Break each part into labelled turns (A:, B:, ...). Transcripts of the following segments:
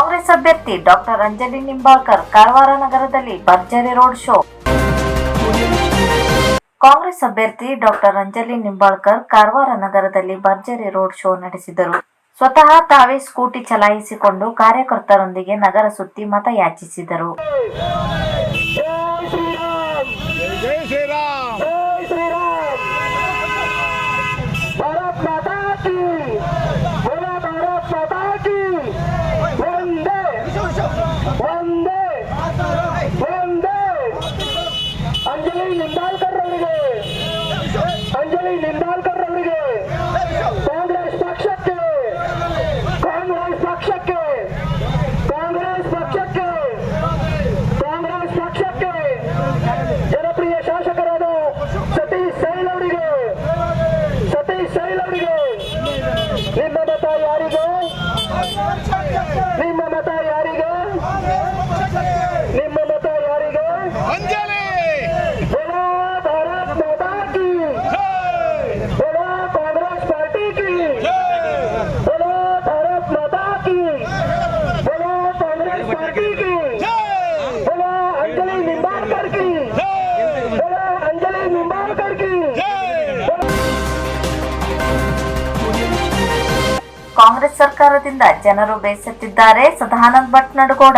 A: ಕಾಂಗ್ರೆಸ್ ಅಭ್ಯರ್ಥಿ ಡಾಕ್ಟರ್ ಅಂಜಲಿ ನಿಂಬಾಳ್ಕರ್ ಕಾರವಾರ ನಗರದಲ್ಲಿ ಭರ್ಜರಿ ರೋಡ್ ಶೋ. ಕಾಂಗ್ರೆಸ್ ಅಭ್ಯರ್ಥಿ ಡಾಕ್ಟರ್ ಅಂಜಲಿ ನಿಂಬಾಳ್ಕರ್ ಕಾರವಾರ ನಗರದಲ್ಲಿ ಭರ್ಜರಿ ರೋಡ್ ಶೋ ನಡೆಸಿದರು. ಸ್ವತಃ ತಾವೇ ಸ್ಕೂಟಿ ಚಲಾಯಿಸಿಕೊಂಡು ಕಾರ್ಯಕರ್ತರೊಂದಿಗೆ ನಗರ ಸುತ್ತಿ ಮತ ಯಾಚಿಸಿದರು.
B: ಅಂಜಲಿ ನಿಂಬಾಳ್ಕರ್ ಅವರಿಗೆ ಕಾಂಗ್ರೆಸ್ ಪಕ್ಷಕ್ಕೆ ಜನಪ್ರಿಯ ಶಾಸಕರಾದ ಸತೀಶ್ ಸೈಲ್ ಅವರಿಗೆ ನಿಮ್ಮ ಮತ ಯಾರಿಗೆ?
A: ಕಾಂಗ್ರೆಸ್ ಸರ್ಕಾರದಿಂದ ಜನರು ಬೇಸತ್ತಿದ್ದಾರೆ. ಸದಾನಂದ ಭಟ್ ನಡಗೋಡ.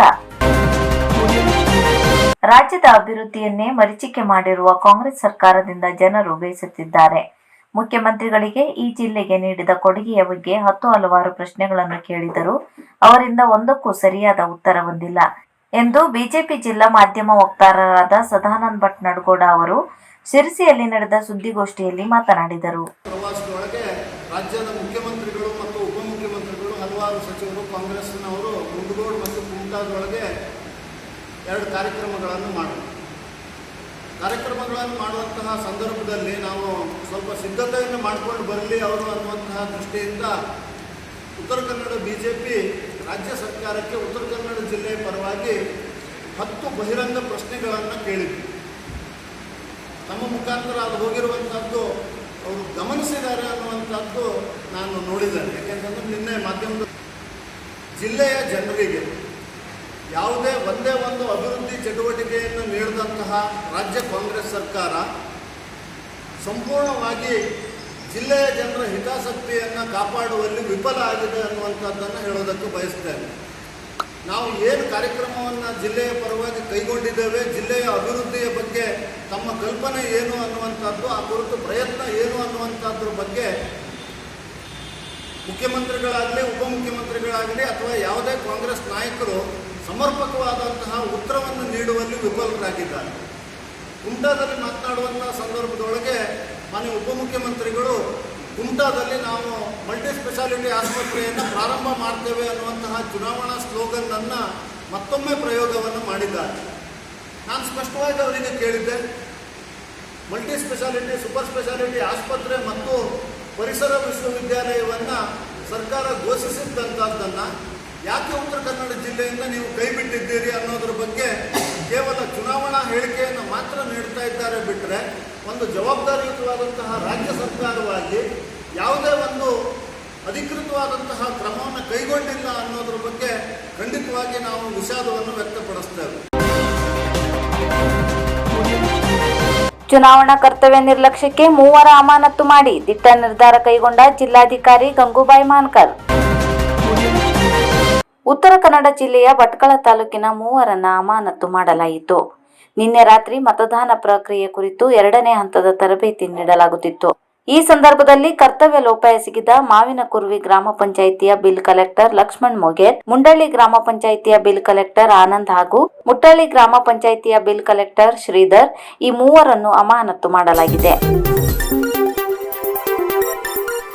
A: ರಾಜ್ಯದ ಅಭಿವೃದ್ಧಿಯನ್ನೇ ಮರೀಚಿಕೆ ಮಾಡಿರುವ ಕಾಂಗ್ರೆಸ್ ಸರ್ಕಾರದಿಂದ ಜನರು ಬೇಸತ್ತಿದ್ದಾರೆ. ಮುಖ್ಯಮಂತ್ರಿಗಳಿಗೆ ಈ ಜಿಲ್ಲೆಗೆ ನೀಡಿದ ಕೊಡುಗೆಯ ಬಗ್ಗೆ ಹಲವಾರು ಪ್ರಶ್ನೆಗಳನ್ನು ಕೇಳಿದರೂ ಅವರಿಂದ ಒಂದಕ್ಕೂ ಸರಿಯಾದ ಉತ್ತರ ಬಂದಿಲ್ಲ ಎಂದು ಬಿಜೆಪಿ ಜಿಲ್ಲಾ ಮಾಧ್ಯಮ ವಕ್ತಾರರಾದ ಸದಾನಂದ ಭಟ್ ನಡಗೋಡ ಅವರು ಶಿರಸಿಯಲ್ಲಿ ನಡೆದ ಸುದ್ದಿಗೋಷ್ಠಿಯಲ್ಲಿ ಮಾತನಾಡಿದರು.
C: ರಾಜ್ಯದ ಮುಖ್ಯಮಂತ್ರಿಗಳು ಮತ್ತು ಉಪಮುಖ್ಯಮಂತ್ರಿಗಳು ಹಲವಾರು ಸಚಿವರು ಕಾಂಗ್ರೆಸ್ನವರು ಮುಂಡಗೋಡು ಮತ್ತು ಕುಮಟಾದೊಳಗೆ 2 ಕಾರ್ಯಕ್ರಮಗಳನ್ನು ಮಾಡುವಂತಹ ಸಂದರ್ಭದಲ್ಲಿ ನಾವು ಸ್ವಲ್ಪ ಸಿದ್ಧತೆಯನ್ನು ಮಾಡಿಕೊಂಡು ಬರಲಿ ಅವರು ಅನ್ನುವಂತಹ ದೃಷ್ಟಿಯಿಂದ ಉತ್ತರ ಕನ್ನಡ ಬಿಜೆಪಿ ರಾಜ್ಯ ಸರ್ಕಾರಕ್ಕೆ ಉತ್ತರ ಕನ್ನಡ ಜಿಲ್ಲೆಯ ಪರವಾಗಿ 10 ಬಹಿರಂಗ ಪ್ರಶ್ನೆಗಳನ್ನು ಕೇಳಿದ್ವಿ. ತಮ್ಮ ಮುಖಾಂತರ ಅದು ಹೋಗಿರುವಂಥದ್ದು ಅವರು ಗಮನಿಸಿದ್ದಾರೆ ಅನ್ನುವಂಥದ್ದು ನಾನು ನೋಡಿದ್ದೇನೆ. ಯಾಕೆಂತಂದ್ರೆ ನಿನ್ನೆ ಮಾಧ್ಯಮದ ಜಿಲ್ಲೆಯ ಜನರಿಗೆ ಯಾವುದೇ ಒಂದೇ ಒಂದು ಅಭಿವೃದ್ಧಿ ಚಟುವಟಿಕೆಯನ್ನು ನೀಡಿದಂತಹ ರಾಜ್ಯ ಕಾಂಗ್ರೆಸ್ ಸರ್ಕಾರ ಸಂಪೂರ್ಣವಾಗಿ ಜಿಲ್ಲೆಯ ಜನರ ಹಿತಾಸಕ್ತಿಯನ್ನು ಕಾಪಾಡುವಲ್ಲಿ ವಿಫಲ ಆಗಿದೆ ಅನ್ನುವಂಥದ್ದನ್ನು ಹೇಳೋದಕ್ಕೆ ಬಯಸ್ತೇನೆ. ನಾವು ಏನು ಕಾರ್ಯಕ್ರಮವನ್ನು ಜಿಲ್ಲೆಯ ಪರವಾಗಿ ಕೈಗೊಂಡಿದ್ದೇವೆ, ಜಿಲ್ಲೆಯ ಅಭಿವೃದ್ಧಿಯ ಬಗ್ಗೆ ತಮ್ಮ ಕಲ್ಪನೆ ಏನು ಅನ್ನುವಂಥದ್ದು, ಆ ಕುರಿತು ಪ್ರಯತ್ನ ಏನು ಅನ್ನುವಂಥದ್ರ ಬಗ್ಗೆ ಮುಖ್ಯಮಂತ್ರಿಗಳಾಗಲಿ ಉಪಮುಖ್ಯಮಂತ್ರಿಗಳಾಗಲಿ ಅಥವಾ ಯಾವುದೇ ಕಾಂಗ್ರೆಸ್ ನಾಯಕರು ಸಮರ್ಪಕವಾದಂತಹ ಉತ್ತರವನ್ನು ನೀಡುವಲ್ಲಿ ವಿಫಲರಾಗಿದ್ದಾರೆ. ಕುಮಟಾದಲ್ಲಿ ಮಾತನಾಡುವಂತಹ ಸಂದರ್ಭದೊಳಗೆ ಮಾನ್ಯ ಉಪಮುಖ್ಯಮಂತ್ರಿಗಳು ಕುಮಟಾದಲ್ಲಿ ನಾವು ಮಲ್ಟಿ ಸ್ಪೆಷಾಲಿಟಿ ಆಸ್ಪತ್ರೆಯನ್ನು ಪ್ರಾರಂಭ ಮಾಡ್ತೇವೆ ಅನ್ನುವಂತಹ ಚುನಾವಣಾ ಸ್ಲೋಗನ್ನನ್ನು ಮತ್ತೊಮ್ಮೆ ಪ್ರಯೋಗವನ್ನು ಮಾಡಿದ್ದಾರೆ. ನಾನು ಸ್ಪಷ್ಟವಾಗಿ ಅವರಿಗೆ ಕೇಳಿದ್ದೆ, ಮಲ್ಟಿ ಸ್ಪೆಷಾಲಿಟಿ ಸೂಪರ್ ಸ್ಪೆಷಾಲಿಟಿ ಆಸ್ಪತ್ರೆ ಮತ್ತು ಪರಿಸರ ವಿಶ್ವವಿದ್ಯಾಲಯವನ್ನು ಸರ್ಕಾರ ಘೋಷಿಸಿದ್ದಂಥದ್ದನ್ನು ಯಾಕೆ ಉತ್ತರ ಕನ್ನಡ ಜಿಲ್ಲೆಯಿಂದ ನೀವು ಕೈ ಬಿಟ್ಟಿದ್ದೀರಿ ಅನ್ನೋದ್ರ ಬಗ್ಗೆ ಕೇವಲ ಚುನಾವಣಾ ಹೇಳಿಕೆಯನ್ನು ಮಾತ್ರ ನೀಡ್ತಾ ಇದ್ದಾರೆ ಬಿಟ್ಟರೆ ಒಂದು ಜವಾಬ್ದಾರಿಯುತವಾದಂತಹ ರಾಜ್ಯ ಸರ್ಕಾರವಾಗಿ ಯಾವುದೇ ಒಂದು ಅಧಿಕೃತವಾದಂತಹ ಕ್ರಮವನ್ನು ಕೈಗೊಂಡಿಲ್ಲ ಅನ್ನೋದ್ರ ಬಗ್ಗೆ ಖಂಡಿತವಾಗಿ ನಾವು ವಿಷಾದವನ್ನು ವ್ಯಕ್ತಪಡಿಸ್ತೇವೆ.
A: ಚುನಾವಣಾ ಕರ್ತವ್ಯ ನಿರ್ಲಕ್ಷ್ಯಕ್ಕೆ 3 ಅಮಾನತು ಮಾಡಿ ದಿಟ್ಟ ನಿರ್ಧಾರ ಕೈಗೊಂಡ ಜಿಲ್ಲಾಧಿಕಾರಿ ಗಂಗೂಬಾಯಿ ಮಾನ್ಕರ್. ಉತ್ತರ ಕನ್ನಡ ಜಿಲ್ಲೆಯ ಭಟ್ಕಳ ತಾಲೂಕಿನ 3 ಅಮಾನತು ಮಾಡಲಾಯಿತು. ನಿನ್ನೆ ರಾತ್ರಿ ಮತದಾನ ಪ್ರಕ್ರಿಯೆ ಕುರಿತು 2ನೇ ಹಂತದ ತರಬೇತಿ ನೀಡಲಾಗುತ್ತಿತ್ತು. ಈ ಸಂದರ್ಭದಲ್ಲಿ ಕರ್ತವ್ಯ ಲೋಪ ಎಸಗಿದ ಮಾವಿನಕುರ್ವಿ ಗ್ರಾಮ ಪಂಚಾಯಿತಿಯ ಬಿಲ್ ಕಲೆಕ್ಟರ್ ಲಕ್ಷ್ಮಣ್ ಮೊಗೇರ್, ಮುಂಡಳ್ಳಿ ಗ್ರಾಮ ಪಂಚಾಯಿತಿಯ ಬಿಲ್ ಕಲೆಕ್ಟರ್ ಆನಂದ್ ಹಾಗೂ ಮುಟ್ಟಳ್ಳಿ ಗ್ರಾಮ ಪಂಚಾಯಿತಿಯ ಬಿಲ್ ಕಲೆಕ್ಟರ್ ಶ್ರೀಧರ್ ಈ 3 ಅಮಾನತು ಮಾಡಲಾಗಿದೆ.